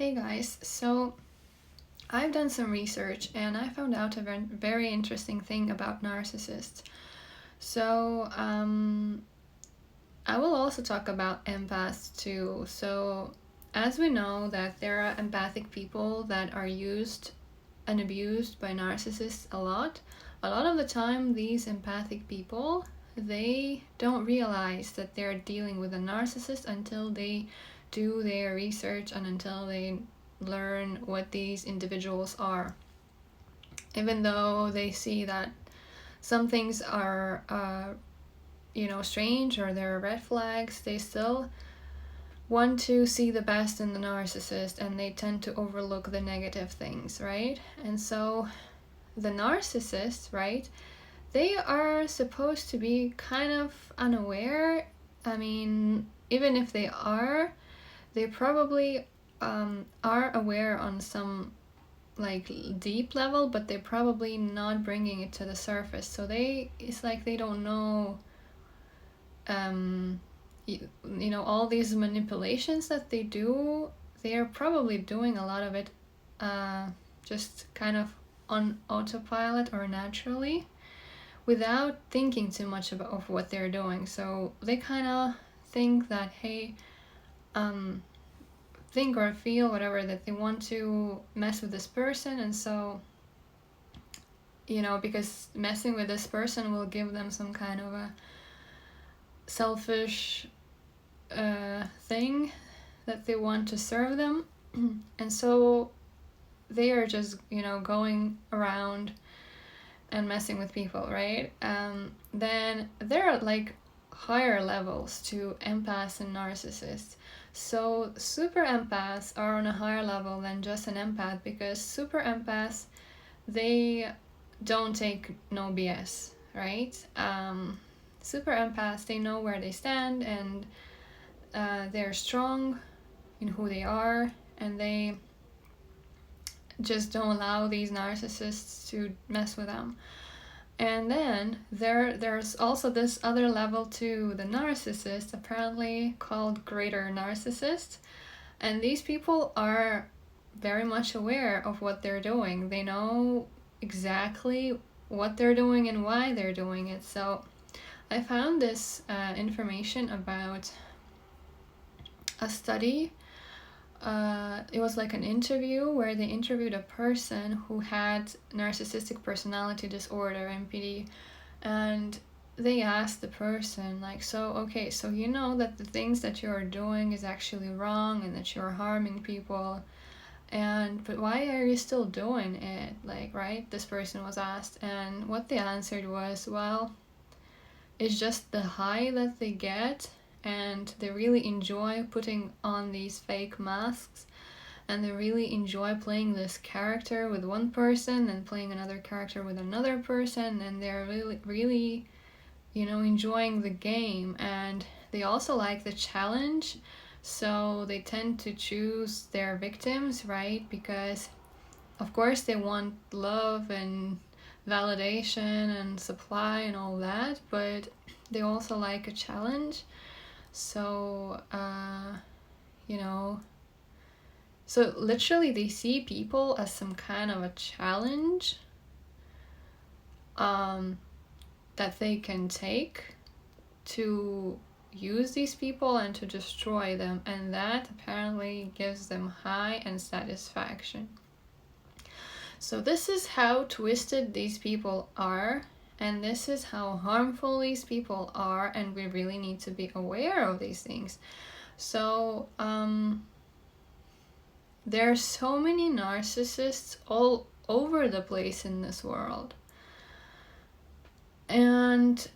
Hey guys, so I've done some research and I found out a very interesting thing about narcissists. So, I will also talk about empaths too. So, as we know that there are empathic people that are used and abused by narcissists a lot of the time these empathic people, they don't realize that they're dealing with a narcissist until they do their research and until they learn what these individuals are. Even though they see that some things are strange or there are red flags, they still want to see the best in the narcissist and they tend to overlook the negative things, right? And so the narcissist, right, they are supposed to be kind of unaware. I mean, even if they probably are aware on some like deep level, but they're probably not bringing it to the surface. So it's like they don't know all these manipulations that they do. They are probably doing a lot of it just kind of on autopilot or naturally without thinking too much of what they're doing. So they kind of think that, hey, think or feel whatever, that they want to mess with this person, and so because messing with this person will give them some kind of a selfish thing that they want to serve them. And so they are just going around and messing with people, right? Then there are like higher levels to empaths and narcissists. So super empaths are on a higher level than just an empath, because super empaths, they don't take no BS, right? Super empaths, they know where they stand, and they're strong in who they are, and they just don't allow these narcissists to mess with them. And then there's also this other level to the narcissist, apparently called greater narcissist. And these people are very much aware of what they're doing. They know exactly what they're doing and why they're doing it. So I found this information about a study. It was like an interview where they interviewed a person who had narcissistic personality disorder, NPD, and they asked the person like, so you know that the things that you're doing is actually wrong and that you're harming people, but why are you still doing it, like, right? This person was asked, and what they answered was, well, it's just the high that they get, and they really enjoy putting on these fake masks, and they really enjoy playing this character with one person and playing another character with another person, and they're really enjoying the game, and they also like the challenge. So they tend to choose their victims, right? Because of course they want love and validation and supply and all that, but they also like a challenge. So so literally they see people as some kind of a challenge that they can take to use these people and to destroy them, and that apparently gives them high and satisfaction. So this is how twisted these people are, and this is how harmful these people are, and we really need to be aware of these things. So there are so many narcissists all over the place in this world, and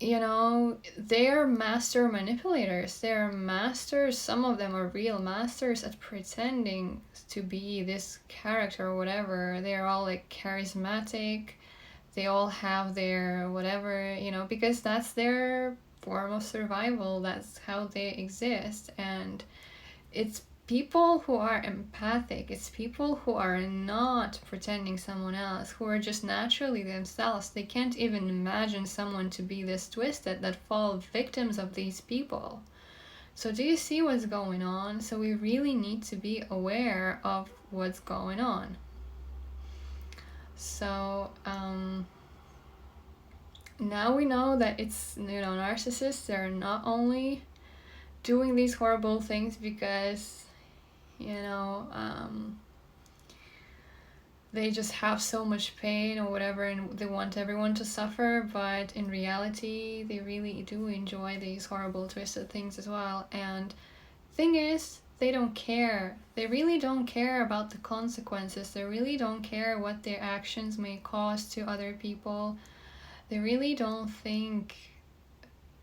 they're master manipulators. They're masters, some of them are real masters at pretending to be this character or whatever. They're all like charismatic, they all have their whatever, because that's their form of survival, that's how they exist. And it's people who are empathic, it's people who are not pretending someone else, who are just naturally themselves. They can't even imagine someone to be this twisted, that fall victims of these people. So do you see what's going on? So we really need to be aware of what's going on. So now we know that it's, narcissists, they're not only doing these horrible things because, they just have so much pain or whatever and they want everyone to suffer, but in reality they really do enjoy these horrible twisted things as well. And thing is, they don't care. They really don't care about the consequences. They really don't care what their actions may cause to other people. They really don't think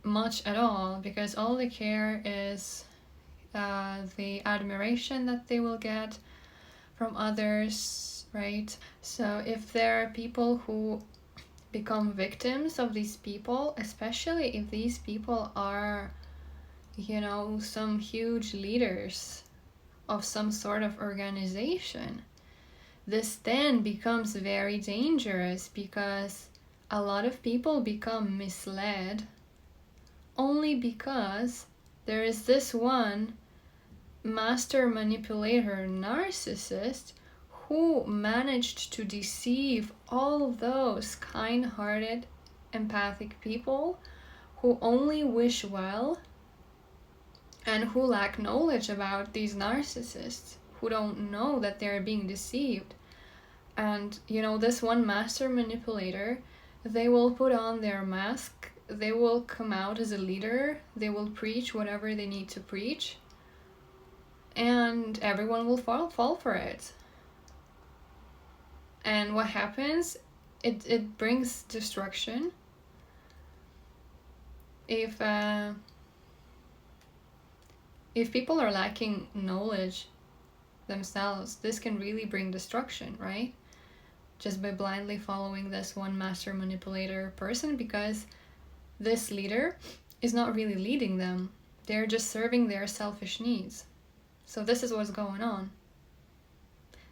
much at all, because all they care is the admiration that they will get from others, right? So if there are people who become victims of these people, especially if these people are, some huge leaders of some sort of organization, this then becomes very dangerous, because a lot of people become misled only because there is this one master manipulator narcissist who managed to deceive all those kind-hearted, empathic people who only wish well and who lack knowledge about these narcissists, who don't know that they're being deceived. And this one master manipulator, they will put on their mask, they will come out as a leader, they will preach whatever they need to preach, and everyone will fall for it. And what happens? It brings destruction. If people are lacking knowledge themselves, this can really bring destruction, right? Just by blindly following this one master manipulator person, because this leader is not really leading them. They're just serving their selfish needs. So this is what's going on.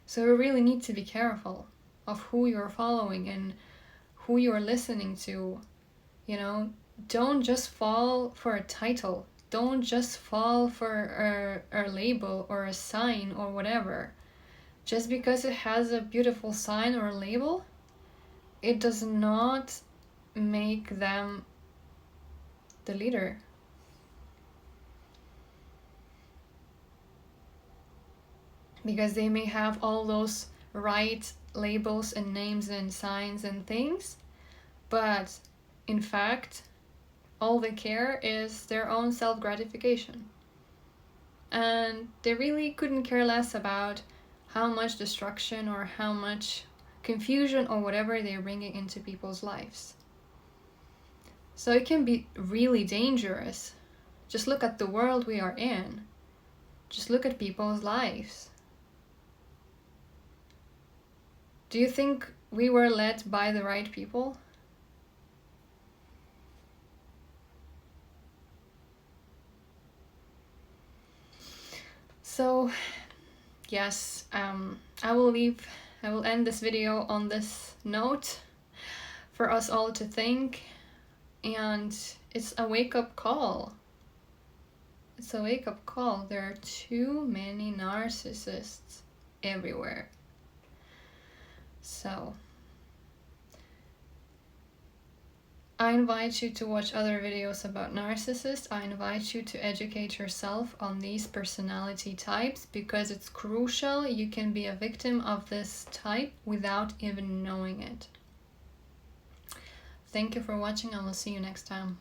So we really need to be careful of who you're following and who you're listening to. Don't just fall for a title. Don't just fall for a label or a sign or whatever. Just because it has a beautiful sign or a label, it does not make them the leader. Because they may have all those right labels and names and signs and things, but in fact, all they care is their own self-gratification. And they really couldn't care less about how much destruction or how much confusion or whatever they're bringing into people's lives. So it can be really dangerous. Just look at the world we are in. Just look at people's lives. Do you think we were led by the right people? So, yes, I will end this video on this note for us all to think, and it's a wake-up call. It's a wake-up call. There are too many narcissists everywhere. So, I invite you to watch other videos about narcissists. I invite you to educate yourself on these personality types, because it's crucial. You can be a victim of this type without even knowing it. Thank you for watching. I will see you next time.